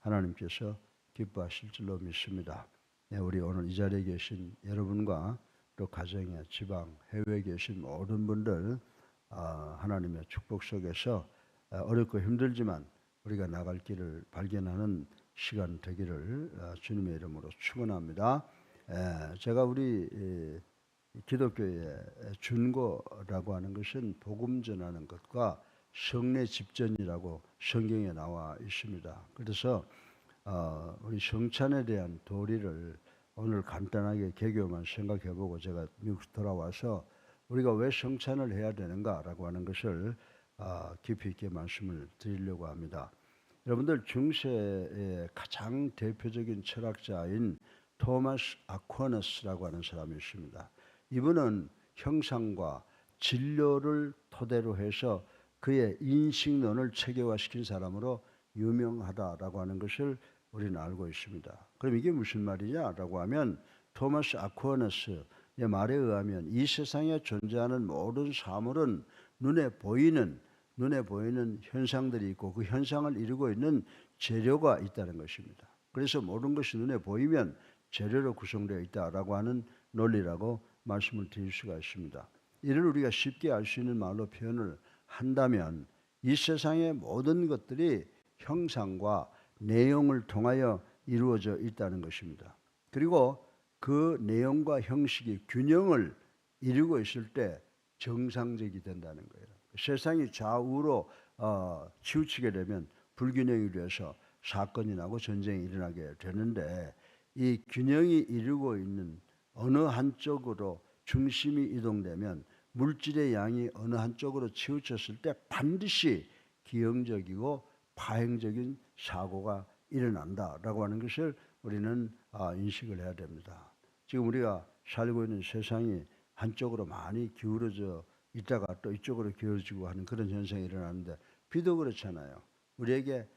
하나님께서 기뻐하실 줄로 믿습니다. 네, 우리 오늘 이 자리에 계신 여러분과 또 가정에 지방 해외에 계신 모든 분들 하나님의 축복 속에서 어렵고 힘들지만 우리가 나갈 길을 발견하는 시간 되기를 주님의 이름으로 축원합니다. 제가 우리 기독교의 준거라고 하는 것은 복음 전하는 것과 성례 집전이라고 성경에 나와 있습니다. 그래서 우리 성찬에 대한 도리를 오늘 간단하게 개교만 생각해보고 제가 미국 돌아와서 우리가 왜 성찬을 해야 되는가라고 하는 것을 깊이 있게 말씀을 드리려고 합니다. 여러분들 중세의 가장 대표적인 철학자인 토마스 아퀴나스라고 하는 사람이 있습니다. 이분은 형상과 진료를 토대로 해서 그의 인식론을 체계화시킨 사람으로 유명하다라고 하는 것을 우리는 알고 있습니다. 그럼 이게 무슨 말이냐라고 하면 토마스 아퀴나스의 말에 의하면 이 세상에 존재하는 모든 사물은 눈에 보이는 현상들이 있고 그 현상을 이루고 있는 재료가 있다는 것입니다. 그래서 모든 것이 눈에 보이면 재료로 구성되어 있다라고 하는 논리라고 말씀을 드릴 수가 있습니다. 이를 우리가 쉽게 알 수 있는 말로 표현을 한다면 이 세상의 모든 것들이 형상과 내용을 통하여 이루어져 있다는 것입니다. 그리고 그 내용과 형식이 균형을 이루고 있을 때 정상적이 된다는 거예요. 세상이 좌우로 치우치게 되면 불균형이 돼서 사건이 나고 전쟁이 일어나게 되는데 이 균형이 이루고 있는 어느 한쪽으로 중심이 이동되면 물질의 양이 어느 한쪽으로 치우쳤을 때 반드시 기형적이고 파행적인 사고가 일어난다라고 하는 것을 우리는 인식을 해야 됩니다. 지금 우리가 살고 있는 세상이 한쪽으로 많이 기울어져 있다가 또 이쪽으로 기울어지고 하는 그런 현상이 일어나는데 비도 그렇잖아요. 우리에게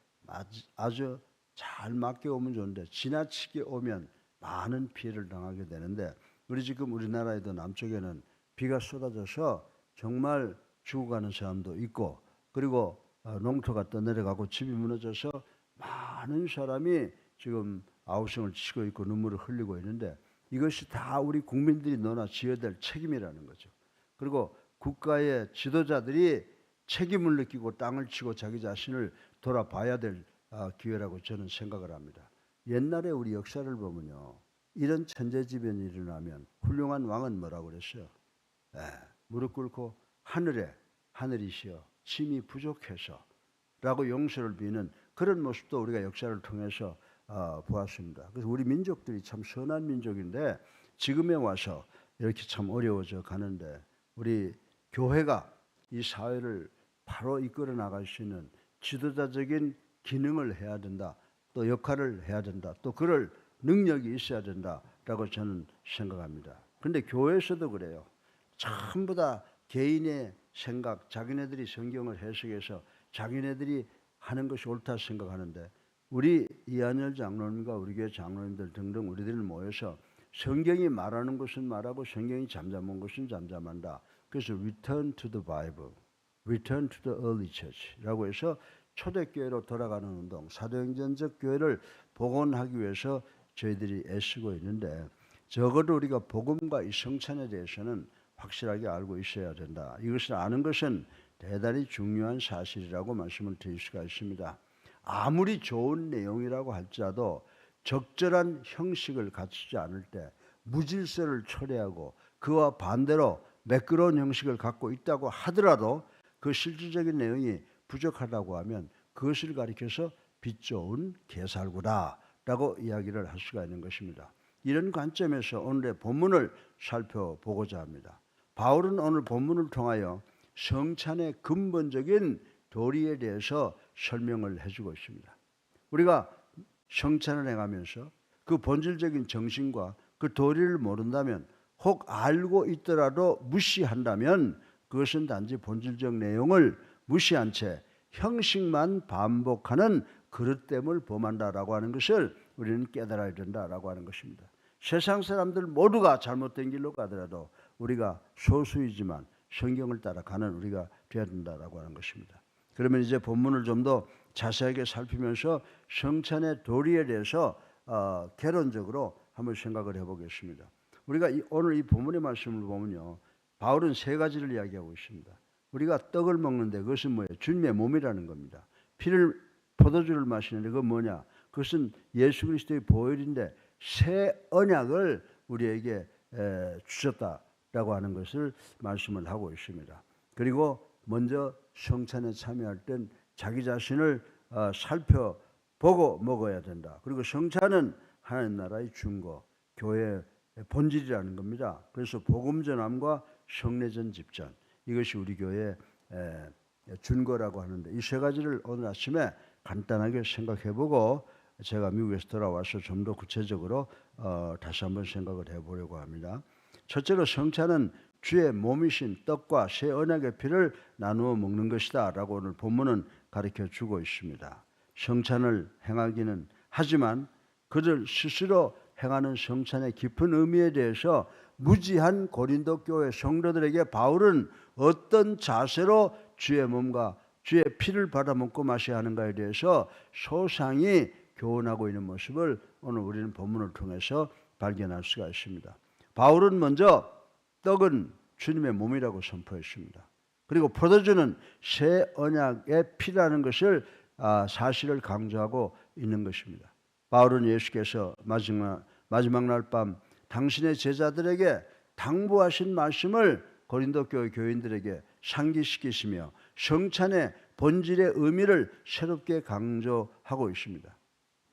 아주 잘 맞게 오면 좋은데 지나치게 오면 많은 피해를 당하게 되는데 우리 지금 우리나라에도 남쪽에는 비가 쏟아져서 정말 죽어가는 사람도 있고 그리고 농토가 떠내려가고 집이 무너져서 많은 사람이 지금 아우성을 치고 있고 눈물을 흘리고 있는데 이것이 다 우리 국민들이 너나 지어야 될 책임이라는 거죠. 그리고 국가의 지도자들이 책임을 느끼고 땅을 치고 자기 자신을 돌아봐야 될 기회라고 저는 생각을 합니다. 옛날에 우리 역사를 보면요. 이런 천재지변이 일어나면 훌륭한 왕은 뭐라고 그랬어요? 무릎 꿇고 하늘이시여 힘이 부족해서 라고 용서를 비는 그런 모습도 우리가 역사를 통해서 보았습니다. 그래서 우리 민족들이 참 선한 민족인데 지금에 와서 이렇게 참 어려워져 가는데 우리 교회가 이 사회를 바로 이끌어 나갈 수 있는 지도자적인 기능을 해야 된다. 또 역할을 해야 된다. 또 그럴 능력이 있어야 된다라고 저는 생각합니다. 그런데 교회에서도 그래요. 전부 다 개인의 생각, 자기네들이 성경을 해석해서 자기네들이 하는 것이 옳다 생각하는데 우리 이한열 장로님과 우리 교회 장로님들 등등 우리들 모여서 성경이 말하는 것은 말하고 성경이 잠잠한 것은 잠잠한다. 그래서 Return to the Bible, Return to the Early Church라고 해서 초대교회로 돌아가는 운동, 사도행전적 교회를 복원하기 위해서 저희들이 애쓰고 있는데 적어도 우리가 복음과 이 성찬에 대해서는 확실하게 알고 있어야 된다. 이것을 아는 것은 대단히 중요한 사실이라고 말씀을 드릴 수가 있습니다. 아무리 좋은 내용이라고 할지라도 적절한 형식을 갖추지 않을 때 무질서를 초래하고 그와 반대로 매끄러운 형식을 갖고 있다고 하더라도 그 실질적인 내용이 부족하다고 하면 그것을 가리켜서 빛 좋은 개살구다라고 이야기를 할 수가 있는 것입니다. 이런 관점에서 오늘의 본문을 살펴보고자 합니다. 바울은 오늘 본문을 통하여 성찬의 근본적인 도리에 대해서 설명을 해주고 있습니다. 우리가 성찬을 해가면서 그 본질적인 정신과 그 도리를 모른다면 혹 알고 있더라도 무시한다면 그것은 단지 본질적 내용을 무시한 채 형식만 반복하는 그릇됨을 범한다라고 하는 것을 우리는 깨달아야 된다라고 하는 것입니다. 세상 사람들 모두가 잘못된 길로 가더라도 우리가 소수이지만 성경을 따라가는 우리가 되어야 된다라고 하는 것입니다. 그러면 이제 본문을 좀 더 자세하게 살피면서 성찬의 도리에 대해서 개론적으로 한번 생각을 해보겠습니다. 우리가 오늘 이 본문의 말씀을 보면요, 바울은 세 가지를 이야기하고 있습니다. 우리가 떡을 먹는데 그것은 뭐예요? 주님의 몸이라는 겁니다. 포도주를 마시는데 그건 뭐냐? 그것은 예수 그리스도의 보혈인데 새 언약을 우리에게 주셨다라고 하는 것을 말씀을 하고 있습니다. 그리고 먼저 성찬에 참여할 땐 자기 자신을 살펴보고 먹어야 된다. 그리고 성찬은 하나님 나라의 준거, 교회의 본질이라는 겁니다. 그래서 복음 전함과 성례전 집전, 이것이 우리 교회의 준거라고 하는데 이 세 가지를 오늘 아침에 간단하게 생각해보고 제가 미국에서 돌아와서 좀 더 구체적으로 다시 한번 생각을 해보려고 합니다. 첫째로 성찬은 주의 몸이신 떡과 새 언약의 피를 나누어 먹는 것이다 라고 오늘 본문은 가르쳐주고 있습니다. 성찬을 행하기는 하지만 그들 스스로 행하는 성찬의 깊은 의미에 대해서 무지한 고린도 교회 성도들에게 바울은 어떤 자세로 주의 몸과 주의 피를 받아 먹고 마셔야 하는가에 대해서 소상히 교훈하고 있는 모습을 오늘 우리는 본문을 통해서 발견할 수가 있습니다. 바울은 먼저 떡은 주님의 몸이라고 선포했습니다. 그리고 포도주는 새 언약의 피라는 것을 사실을 강조하고 있는 것입니다. 바울은 예수께서 마지막 날 밤 당신의 제자들에게 당부하신 말씀을 고린도 교회 교인들에게 상기시키시며 성찬의 본질의 의미를 새롭게 강조하고 있습니다.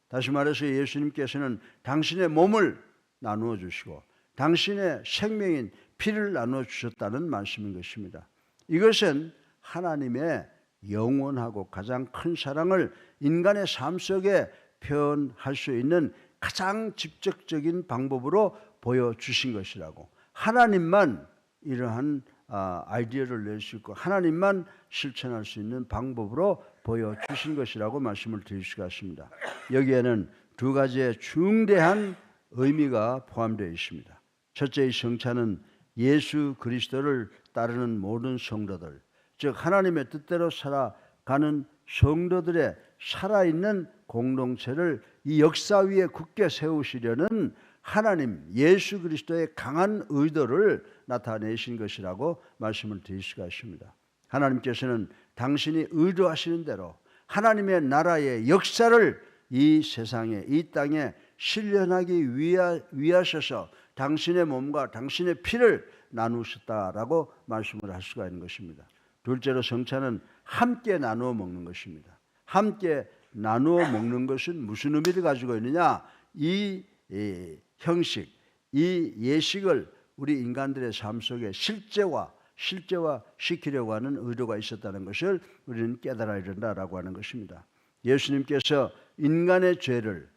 다시 말해서 예수님께서는 당신의 몸을 나누어 주시고 당신의 생명인 피를 나누어 주셨다는 말씀인 것입니다. 이것은 하나님의 영원하고 가장 큰 사랑을 인간의 삶 속에 표현할 수 있는 가장 직접적인 방법으로 보여주신 것이라고, 하나님만 이러한 아이디어를 낼 수 있고 하나님만 실천할 수 있는 방법으로 보여주신 것이라고 말씀을 드릴 수가 있습니다. 여기에는 두 가지의 중대한 의미가 포함되어 있습니다. 첫째의 성찬은 예수 그리스도를 따르는 모든 성도들, 즉 하나님의 뜻대로 살아가는 성도들의 살아있는 공동체를 이 역사 위에 굳게 세우시려는 하나님 예수 그리스도의 강한 의도를 나타내신 것이라고 말씀을 드릴 수가 있습니다. 하나님께서는 당신이 의도하시는 대로 하나님의 나라의 역사를 이 세상에, 이 땅에 실현하기 위하셔서 당신의 몸과 당신의 피를 나누셨다라고 말씀을 할 수가 있는 것입니다. 둘째로 성찬은 함께 나누어 먹는 것입니다. 함께 나누어 먹는 것은 무슨 의미를 가지고 있느냐? 이 형식, 이 예식을 우리 인간들의 삶 속에 실제화시키려고 하는 의도가 있었다는 것을 우리는 깨달아야 된다라고 하는 것입니다. 예수님께서 인간의 죄를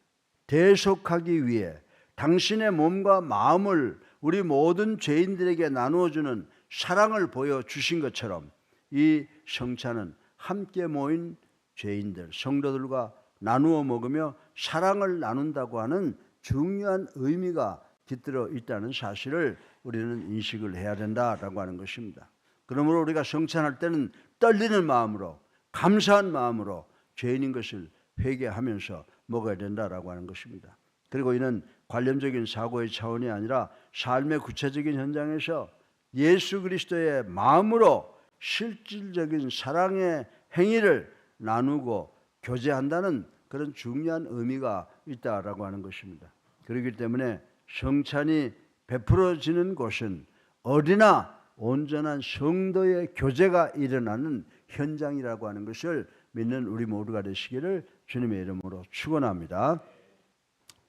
대속하기 위해 당신의 몸과 마음을 우리 모든 죄인들에게 나누어주는 사랑을 보여주신 것처럼 이 성찬은 함께 모인 죄인들, 성도들과 나누어 먹으며 사랑을 나눈다고 하는 중요한 의미가 깃들어 있다는 사실을 우리는 인식을 해야 된다라고 하는 것입니다. 그러므로 우리가 성찬할 때는 떨리는 마음으로, 감사한 마음으로 죄인인 것을 회개하면서 먹어야 된다라고 하는 것입니다. 그리고 이는 관념적인 사고의 차원이 아니라 삶의 구체적인 현장에서 예수 그리스도의 마음으로 실질적인 사랑의 행위를 나누고 교제한다는 그런 중요한 의미가 있다라고 하는 것입니다. 그렇기 때문에 성찬이 베풀어지는 곳은 어디나 온전한 성도의 교제가 일어나는 현장이라고 하는 것을 믿는 우리 모두가 되시기를 주님의 이름으로 축원합니다.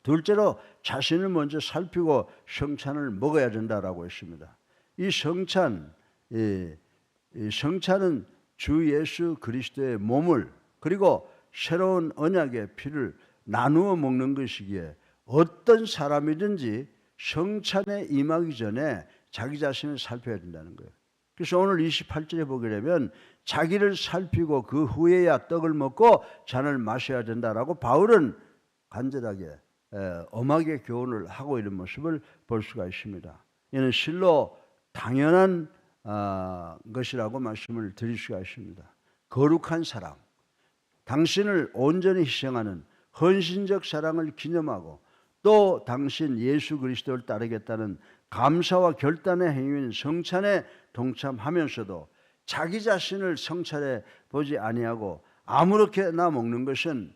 둘째로 자신을 먼저 살피고 성찬을 먹어야 된다라고 했습니다. 이 성찬은 주 예수 그리스도의 몸을 그리고 새로운 언약의 피를 나누어 먹는 것이기에 어떤 사람이든지 성찬에 임하기 전에 자기 자신을 살펴야 된다는 거예요. 그래서 오늘 28절에 보게 되면 자기를 살피고 그 후에야 떡을 먹고 잔을 마셔야 된다라고 바울은 간절하게 엄하게 교훈을 하고 있는 모습을 볼 수가 있습니다. 이는 실로 당연한 것이라고 말씀을 드릴 수가 있습니다. 거룩한 사랑, 당신을 온전히 희생하는 헌신적 사랑을 기념하고 또 당신 예수 그리스도를 따르겠다는 감사와 결단의 행위인 성찬에 동참하면서도 자기 자신을 성찰해 보지 아니하고 아무렇게나 먹는 것은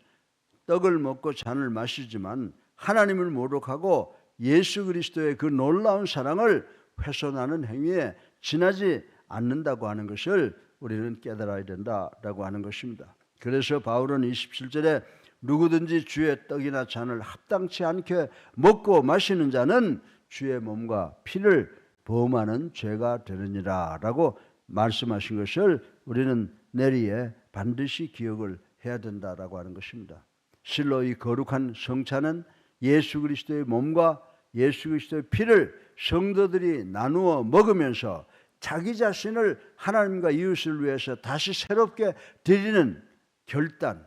떡을 먹고 잔을 마시지만 하나님을 모독하고 예수 그리스도의 그 놀라운 사랑을 훼손하는 행위에 지나지 않는다고 하는 것을 우리는 깨달아야 된다라고 하는 것입니다. 그래서 바울은 27절에 누구든지 주의 떡이나 잔을 합당치 않게 먹고 마시는 자는 주의 몸과 피를 범하는 죄가 되느니라 라고 말씀하신 것을 우리는 내리에 반드시 기억을 해야 된다라고 하는 것입니다. 실로 이 거룩한 성찬은 예수 그리스도의 몸과 예수 그리스도의 피를 성도들이 나누어 먹으면서 자기 자신을 하나님과 이웃을 위해서 다시 새롭게 드리는 결단,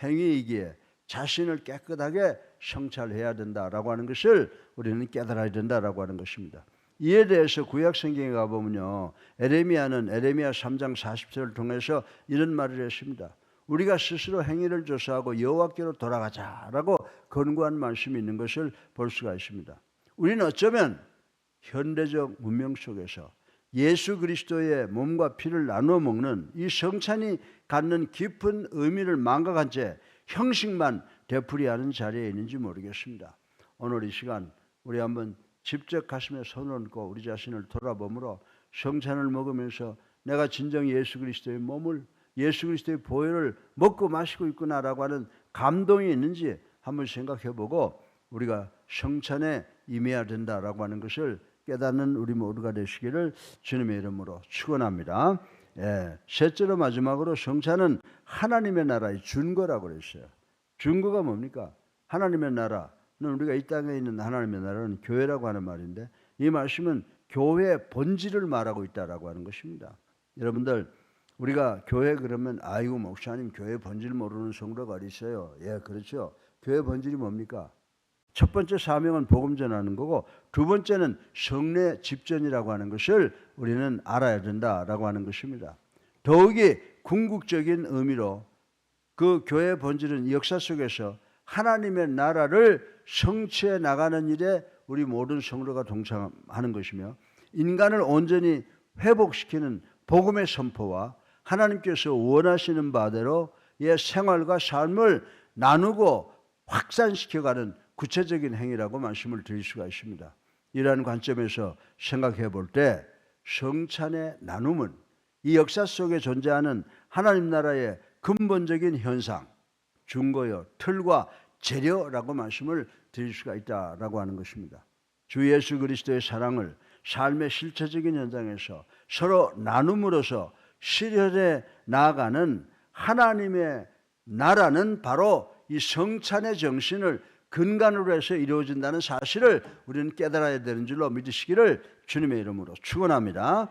행위이기에 자신을 깨끗하게 성찰해야 된다라고 하는 것을 우리는 깨달아야 된다라고 하는 것입니다. 이에 대해서 구약 성경에 가보면요, 에레미야는 에레미야 3장 40절을 통해서 이런 말을 했습니다. 우리가 스스로 행위를 조사하고 여호와께로 돌아가자라고 권고한 말씀이 있는 것을 볼 수가 있습니다. 우리는 어쩌면 현대적 문명 속에서 예수 그리스도의 몸과 피를 나누어 먹는 이 성찬이 갖는 깊은 의미를 망각한 채 형식만 되풀이하는 자리에 있는지 모르겠습니다. 오늘 이 시간 우리 한번 직접 가슴에 손을 얹고 우리 자신을 돌아보므로 성찬을 먹으면서 내가 진정 예수 그리스도의 몸을, 예수 그리스도의 보혈을 먹고 마시고 있구나라고 하는 감동이 있는지 한번 생각해보고 우리가 성찬에 임해야 된다라고 하는 것을 깨닫는 우리 모두가 되시기를 주님의 이름으로 축원합니다. 셋째로 마지막으로 성찬은 하나님의 나라의 준거라고 그랬어요. 준거가 뭡니까? 하나님의 나라는 우리가 이 땅에 있는 하나님의 나라는 교회라고 하는 말인데 이 말씀은 교회의 본질을 말하고 있다라고 하는 것입니다. 여러분들 우리가 교회 그러면 아이고 목사님 교회 본질 모르는 성도가 어디 있어요? 예, 그렇죠. 교회 본질이 뭡니까? 첫 번째 사명은 복음 전하는 거고 두 번째는 성례 집전이라고 하는 것을 우리는 알아야 된다라고 하는 것입니다. 더욱이 궁극적인 의미로 그 교회의 본질은 역사 속에서 하나님의 나라를 성취해 나가는 일에 우리 모든 성도가 동참하는 것이며 인간을 온전히 회복시키는 복음의 선포와 하나님께서 원하시는 바대로의 생활과 삶을 나누고 확산시켜가는 구체적인 행위라고 말씀을 드릴 수가 있습니다. 이러한 관점에서 생각해 볼 때 성찬의 나눔은 이 역사 속에 존재하는 하나님 나라의 근본적인 현상, 준거요, 틀과 재료라고 말씀을 드릴 수가 있다라고 하는 것입니다. 주 예수 그리스도의 사랑을 삶의 실체적인 현장에서 서로 나눔으로써 실현해 나아가는 하나님의 나라는 바로 이 성찬의 정신을 근간으로 해서 이루어진다는 사실을 우리는 깨달아야 되는 줄로 믿으시기를 주님의 이름으로 축원합니다.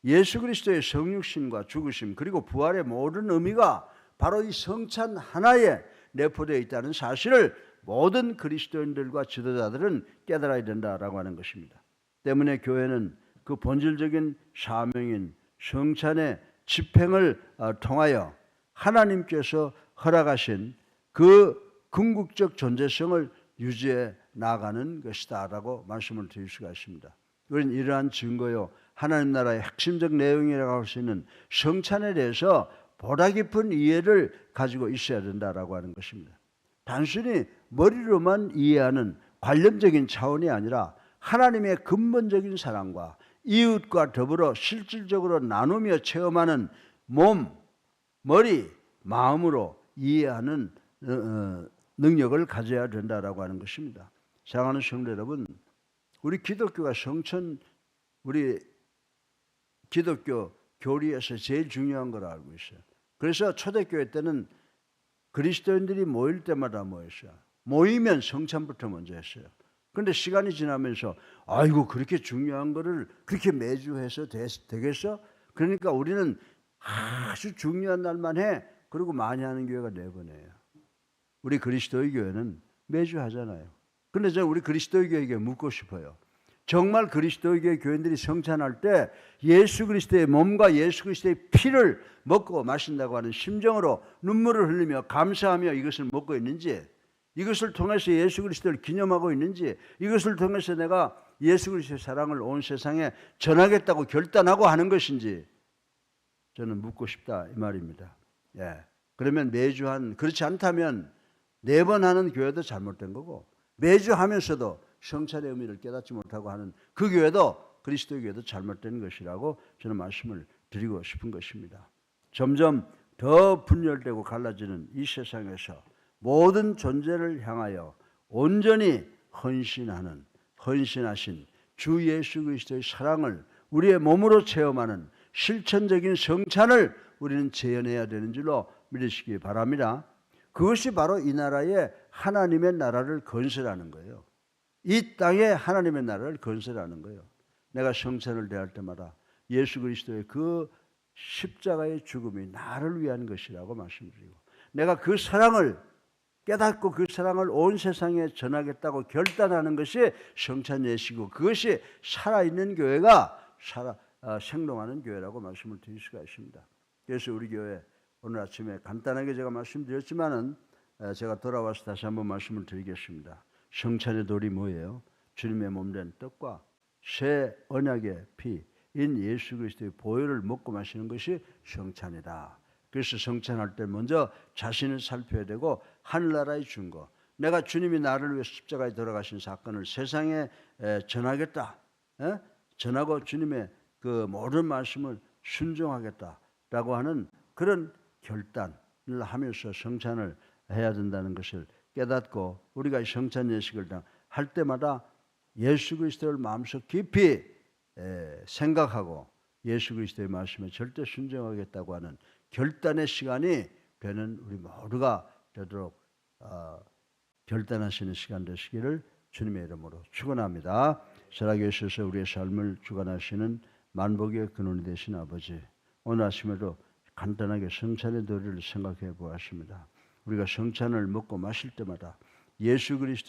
예수 그리스도의 성육신과 죽으심 그리고 부활의 모든 의미가 바로 이 성찬 하나에 내포되어 있다는 사실을 모든 그리스도인들과 지도자들은 깨달아야 된다라고 하는 것입니다. 때문에 교회는 그 본질적인 사명인 성찬의 집행을 통하여 하나님께서 허락하신 그 궁극적 존재성을 유지해 나가는 것이다 라고 말씀을 드릴 수가 있습니다. 우리는 이러한 증거요 하나님 나라의 핵심적 내용이라고 할 수 있는 성찬에 대해서 보다 깊은 이해를 가지고 있어야 된다라고 하는 것입니다. 단순히 머리로만 이해하는 관념적인 차원이 아니라 하나님의 근본적인 사랑과 이웃과 더불어 실질적으로 나누며 체험하는 몸, 머리, 마음으로 이해하는 능력을 가져야 된다라고 하는 것입니다. 사랑하는 성도 여러분, 우리 기독교가 성천, 우리 기독교 교리에서 제일 중요한 걸 알고 있어요. 그래서 초대교회 때는 그리스도인들이 모일 때마다 모였어요. 모이면 성찬부터 먼저 했어요. 그런데 시간이 지나면서 아이고 그렇게 중요한 거를 그렇게 매주 해서 되겠어? 그러니까 우리는 아주 중요한 날만 해. 그리고 많이 하는 교회가 4번이에요. 우리 그리스도의 교회는 매주 하잖아요. 그런데 저는 우리 그리스도의 교회에게 묻고 싶어요. 정말 그리스도의 교인들이 성찬할 때 예수 그리스도의 몸과 예수 그리스도의 피를 먹고 마신다고 하는 심정으로 눈물을 흘리며 감사하며 이것을 먹고 있는지, 이것을 통해서 예수 그리스도를 기념하고 있는지, 이것을 통해서 내가 예수 그리스도의 사랑을 온 세상에 전하겠다고 결단하고 하는 것인지 저는 묻고 싶다 이 말입니다. 예. 그러면 매주 그렇지 않다면 4번 하는 교회도 잘못된 거고, 매주 하면서도 성찬의 의미를 깨닫지 못하고 하는 그 교회도, 그리스도의 교회도 잘못된 것이라고 저는 말씀을 드리고 싶은 것입니다. 점점 더 분열되고 갈라지는 이 세상에서 모든 존재를 향하여 온전히 헌신하신 주 예수 그리스도의 사랑을 우리의 몸으로 체험하는 실천적인 성찬을 우리는 재현해야 되는 줄로 믿으시기 바랍니다. 그것이 바로 이 나라에 하나님의 나라를 건설하는 거예요. 이 땅에 하나님의 나라를 건설하는 거예요. 내가 성찬을 대할 때마다 예수 그리스도의 그 십자가의 죽음이 나를 위한 것이라고 말씀드리고, 내가 그 사랑을 깨닫고 그 사랑을 온 세상에 전하겠다고 결단하는 것이 성찬 예식이고, 그것이 살아있는 교회가 생동하는 교회라고 말씀을 드릴 수가 있습니다. 그래서 우리 교회 오늘 아침에 간단하게 제가 말씀드렸지만은 제가 돌아와서 다시 한번 말씀을 드리겠습니다. 성찬의 돌이 뭐예요? 주님의 몸된 떡과 새 언약의 피인 예수 그리스도의 보혈을 먹고 마시는 것이 성찬이다. 그래서 성찬할 때 먼저 자신을 살펴야 되고, 하늘나라의 증거, 내가 주님이 나를 위해 십자가에 돌아가신 사건을 세상에 전하겠다, 전하고 주님의 그 모든 말씀을 순종하겠다라고 하는 그런 결단을 하면서 성찬을 해야 된다는 것을 깨닫고, 우리가 성찬 예식을 할 때마다 예수 그리스도를 마음속 깊이 생각하고 예수 그리스도의 말씀에 절대 순종하겠다고 하는 결단의 시간이 되는 우리 모두가 되도록 결단하시는 시간 되시기를 주님의 이름으로 축원합니다. 살아계셔서 우리의 삶을 주관하시는 만복의 근원이 되신 아버지, 오늘 아침에도 간단하게 성찬의 도리를 생각해 보았습니다. 우리가 성찬을 먹고 마실 때마다 예수 그리스도